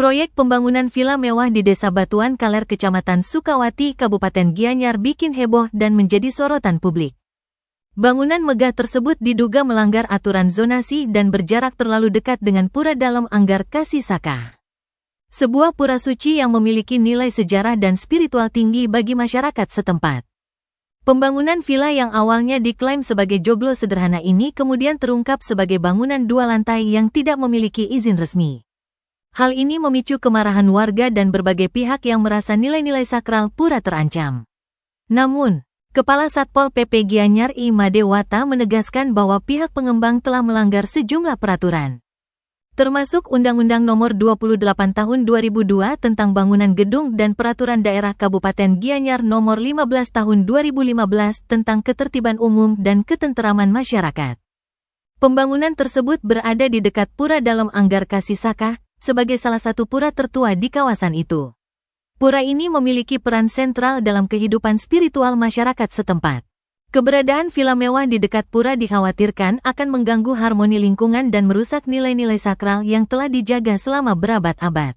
Proyek pembangunan villa mewah di Desa Batuan Kaler, Kecamatan Sukawati, Kabupaten Gianyar bikin heboh dan menjadi sorotan publik. Bangunan megah tersebut diduga melanggar aturan zonasi dan berjarak terlalu dekat dengan Pura Dalam Anggar Kasisaka. Sebuah pura suci yang memiliki nilai sejarah dan spiritual tinggi bagi masyarakat setempat. Pembangunan villa yang awalnya diklaim sebagai joglo sederhana ini kemudian terungkap sebagai bangunan 2 lantai yang tidak memiliki izin resmi. Hal ini memicu kemarahan warga dan berbagai pihak yang merasa nilai-nilai sakral pura terancam. Namun, Kepala Satpol PP Gianyar I Madewata menegaskan bahwa pihak pengembang telah melanggar sejumlah peraturan, termasuk Undang-Undang Nomor 28 Tahun 2002 tentang Bangunan Gedung dan Peraturan Daerah Kabupaten Gianyar Nomor 15 Tahun 2015 tentang Ketertiban Umum dan Ketenteraman Masyarakat. Pembangunan tersebut berada di dekat Pura Dalam Anggar Kasisaka, sebagai salah satu pura tertua di kawasan itu. Pura ini memiliki peran sentral dalam kehidupan spiritual masyarakat setempat. Keberadaan villa mewah di dekat pura dikhawatirkan akan mengganggu harmoni lingkungan dan merusak nilai-nilai sakral yang telah dijaga selama berabad-abad.